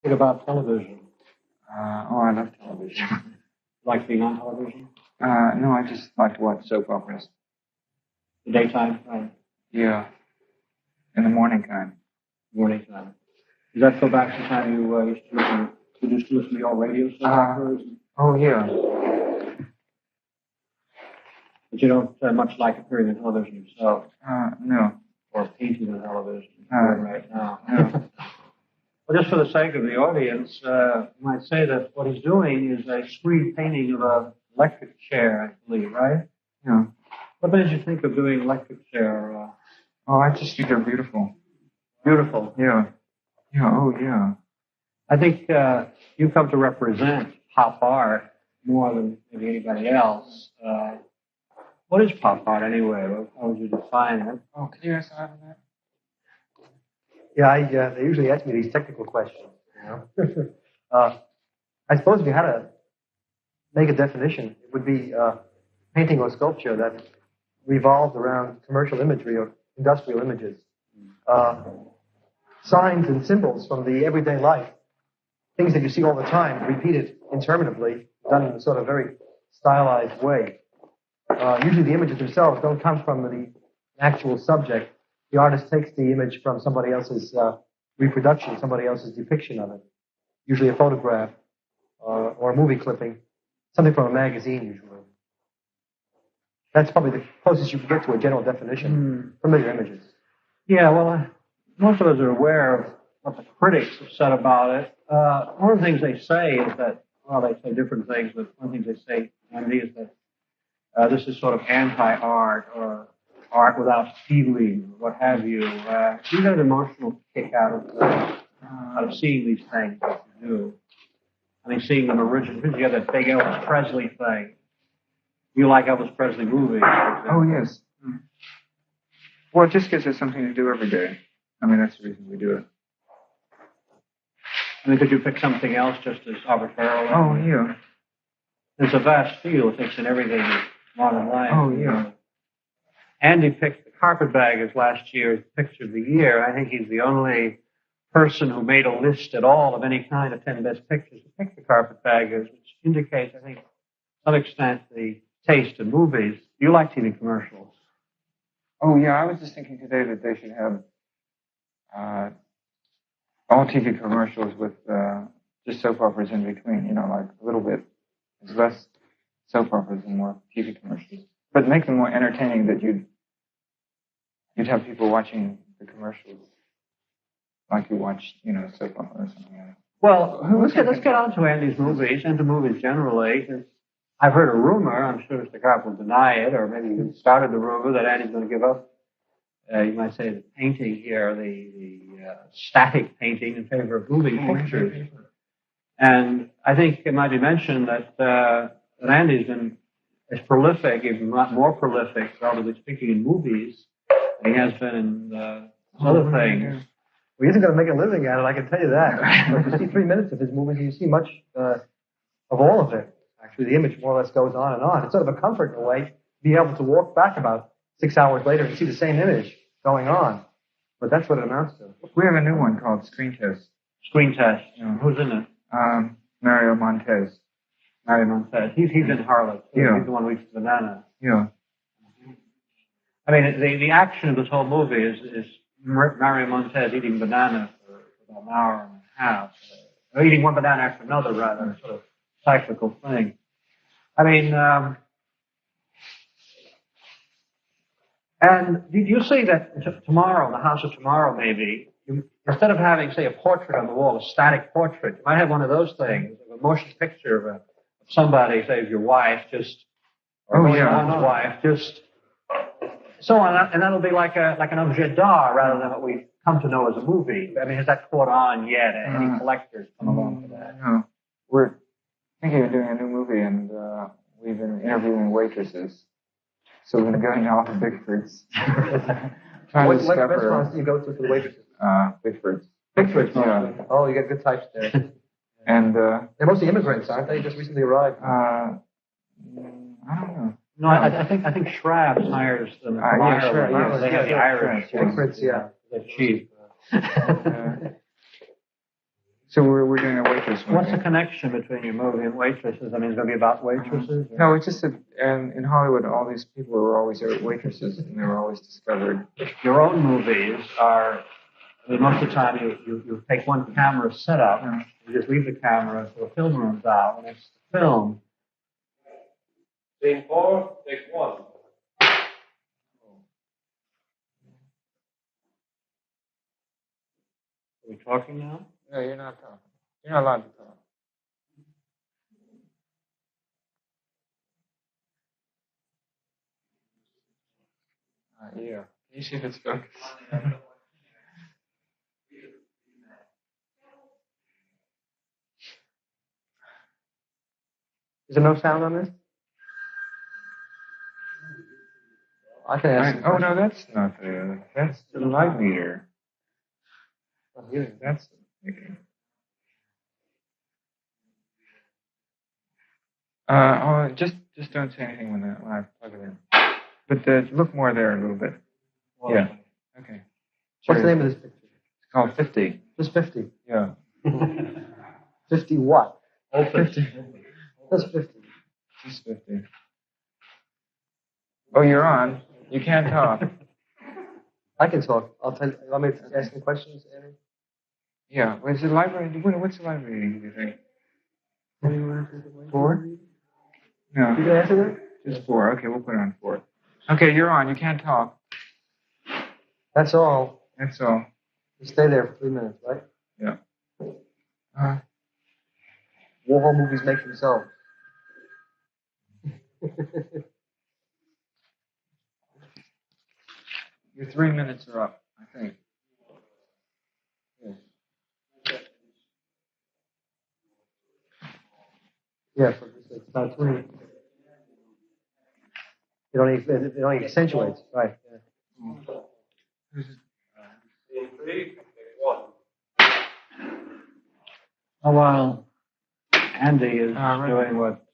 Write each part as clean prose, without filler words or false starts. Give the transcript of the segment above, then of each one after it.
What about television? I love television. Like being on television? No, I just like to watch soap operas. The daytime time? Yeah. In the morning time. Morning time. Does that go back to the time you used to listen to all radio soap operas? Oh, yeah. But you don't much like appearing on television yourself? No. Or painting on television right now? No. Well, just for the sake of the audience, you might say that what he's doing is a screen painting of an electric chair, I believe, right? Yeah. What made you think of doing electric chair? I just think they're beautiful. Beautiful. Yeah. Yeah, oh, yeah. I think you come to represent pop art more than maybe anybody else. What is pop art anyway? How would you define it? Oh, can you answer that? Yeah, they usually ask me these technical questions. You know, I suppose if you had to make a definition, it would be painting or sculpture that revolved around commercial imagery or industrial images, signs and symbols from the everyday life, things that you see all the time, repeated interminably, done in a sort of very stylized way. Usually, the images themselves don't come from the actual subject. The artist takes the image from somebody else's reproduction, somebody else's depiction of it. Usually a photograph or a movie clipping, something from a magazine usually. That's probably the closest you can get to a general definition, familiar images. Yeah, well, most of us are aware of what the critics have said about it. One of the things they say is that, well, they say different things, but one of the things they say, Andy, is that this is sort of anti-art or art without feeling, what have you. You get an emotional kick out of seeing these things that you do. I mean, seeing them original. You have that big Elvis Presley thing. You like Elvis Presley movies? Oh, yes. Well, it just gives us something to do every day. I mean, that's the reason we do it. I mean, could you pick something else just as arbitrarily? Oh, yeah. There's a vast field. It takes in everything in modern life. Oh, yeah. Andy picked the carpetbag as last year's picture of the year. I think he's the only person who made a list at all of any kind of 10 best pictures to pick the carpetbaggers, which indicates, I think, to some extent, the taste in movies. Do you like TV commercials? Oh, yeah. I was just thinking today that they should have all TV commercials with just soap operas in between, you know, like a little bit. It's less soap operas and more TV commercials. But make them more entertaining that you'd have people watching the commercials like you watch, you know, soap opera or something like that. Well, let's get on to Andy's movies and to movies generally. I've heard a rumor, I'm sure Mr. Karp will deny it, or maybe he started the rumor that Andy's going to give up, you might say, the painting here, the static painting in favor of moving pictures. And I think it might be mentioned that Andy's been as prolific, even more prolific, relatively speaking, in movies than he has been in other things. Well, he isn't going to make a living at it, I can tell you that. But you see 3 minutes of his movies, and you see much of all of it. Actually, the image more or less goes on and on. It's sort of a comfort in a way to be able to walk back about 6 hours later and see the same image going on. But that's what it amounts to. We have a new one called Screen Test. Screen Test. Yeah. Who's in it? Mario Montez. Mario Montez. He's in Harlot. Yeah. He's the one who eats the banana. Yeah. I mean, the action of this whole movie is Mario Montez eating banana for about an hour and a half. Or eating one banana after another, rather, sort of cyclical thing. I mean, and did you see that tomorrow, the House of Tomorrow, maybe, instead of having, say, a portrait on the wall, a static portrait, you might have one of those things, a motion picture of somebody, say, of your wife, just, or one's wife, just, so on, and that'll be like an objet d'art rather than what we've come to know as a movie. I mean, has that caught on yet? Any collectors come along for that? No. We're thinking of doing a new movie, and we've been interviewing waitresses. So we've been going out to Bigford's. What restaurants do you go to for the waitresses? Bigford's. Bigford's, yeah. Oh, you got good types there. And they're mostly immigrants, aren't they? Just recently arrived. I don't know. No, I think Schrabb's hires them. Yeah, sure. They have the Irish. Bigford's, yeah. They're cheap. So we're doing a waitress movie. What's the connection between your movie and waitresses? I mean, it's going to be about waitresses? Or? No, it's just that in Hollywood, all these people were always waitresses, and they were always discovered. Your own movies are, I mean, most of the time you take one camera setup, you just leave the camera so the film runs out, and it's the film. Scene 4, take 1. Are we talking now? No, you're not talking. You're not allowed to talk. Yeah. Can you see if it's focused? Is there no sound on this? I can ask. Oh no, that's not that's the light meter. That's just don't say anything when I plug it in. But look more there a little bit. Well, Yeah. Okay. What's the name of this picture? It's called 50. Just 50. Yeah. 50 what? Oh, 50. Just 50. Just 50. Oh, you're on. You can't talk. I can talk. I'll tell you. You want me to ask any questions, Annie? Yeah. What's the library? What's the library? Do you think? What do you want to do? 4? No. You can answer that? Just 4. Okay, we'll put it on 4. Okay, you're on. You can't talk. That's all. That's all. You stay there for 3 minutes, right? Yeah. Warhol movies make themselves. Your 3 minutes are up, I think. Yeah, for it's about 20. It only accentuates, right? Yeah. Scene 3, take 1. Oh, while Andy is doing what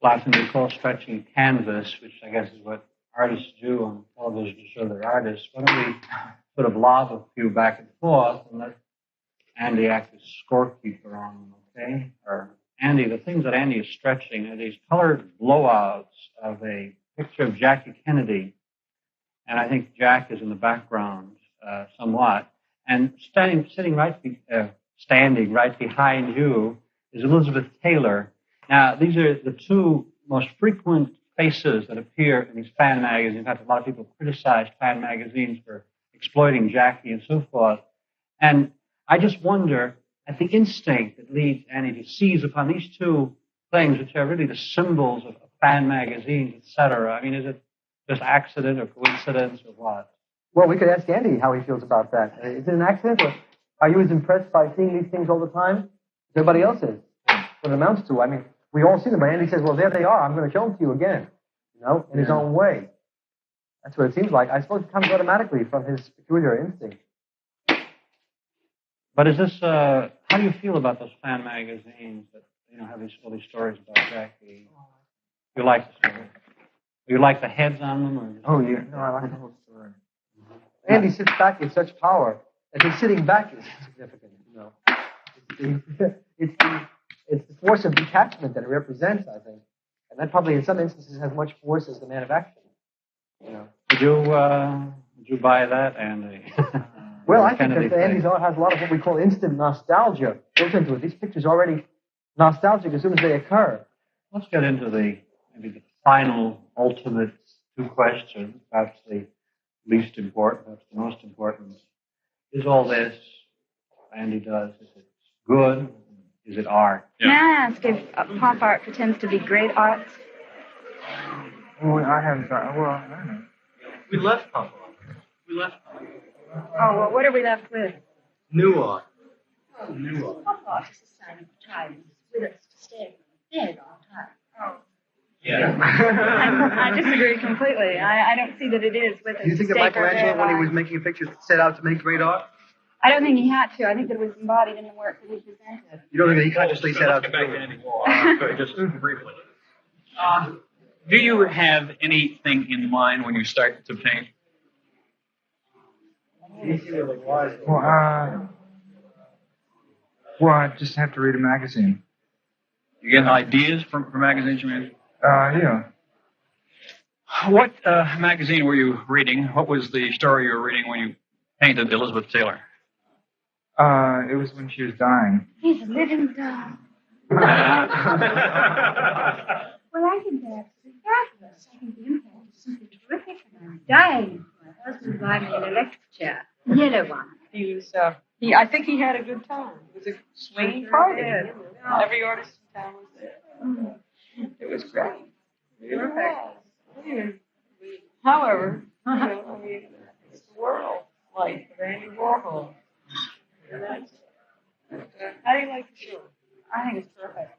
Latin we call stretching canvas, which I guess is what artists do on television to show their artists, why don't we sort of lob a few back and forth and let Andy act as scorekeeper on them, okay? Or Andy, the things that Andy is stretching are these colored blowouts of a picture of Jackie Kennedy, and I think Jack is in the background somewhat, and standing right behind you is Elizabeth Taylor. Now, these are the two most frequent faces that appear in these fan magazines. In fact, a lot of people criticize fan magazines for exploiting Jackie and so forth. And I just wonder at the instinct that leads Annie to seize upon these two things, which are really the symbols of fan magazines, etc. I mean, is it just accident or coincidence or what? Well, we could ask Andy how he feels about that. Is it an accident, or are you as impressed by seeing these things all the time as everybody else is? What it amounts to. I mean, we all see them, but Andy says, well, there they are. I'm going to show them to you again, in his own way. That's what it seems like. I suppose it comes automatically from his peculiar instinct. But is this, how do you feel about those fan magazines that, have all these stories about Jackie? You like the story? You like the heads on them? Or Oh, yeah. No, I like the whole story. Andy sits back with such power that his sitting back is significant, It's the force of detachment that it represents, I think. And that probably in some instances has much force as the man of action. Would you buy that, Andy? Well, I think that Andy's art has a lot of what we call instant nostalgia built into it. These pictures are already nostalgic as soon as they occur. Let's get into maybe the final, ultimate two questions, perhaps the least important, perhaps the most important. Is all this Andy does, is it good? Is it art? Yeah. May I ask if pop art pretends to be great art? Well, I haven't thought. Well, I don't know. We left pop art. Oh, well, what are we left with? New art. Pop art is a sign of times. With us to stay dead all time. Oh. Yeah. I disagree completely. I don't see that it is with us. Do you think that Michelangelo, when he was making pictures, set out to make great art? I don't think he had to. I think that it was embodied in the work that he presented. You don't think that he consciously set out to do back to it? Andy Warhol, just briefly. Do you have anything in mind when you start to paint? Well, Well, I just have to read a magazine. You get ideas from magazines, you mean? Yeah. What magazine were you reading? What was the story you were reading when you painted Elizabeth Taylor? It was when she was dying. He's a living doll. Well, I think that's fabulous. I think the impact is simply terrific, and I'm dying for my husband to buy me an electric chair. Yellow one. He was, I think he had a good time. It was a swinging party. Every artist in town was there. It was great. It was. However, I mean, it's the world life of Andy Warhol. And that's, how do you like the show? I think it's perfect.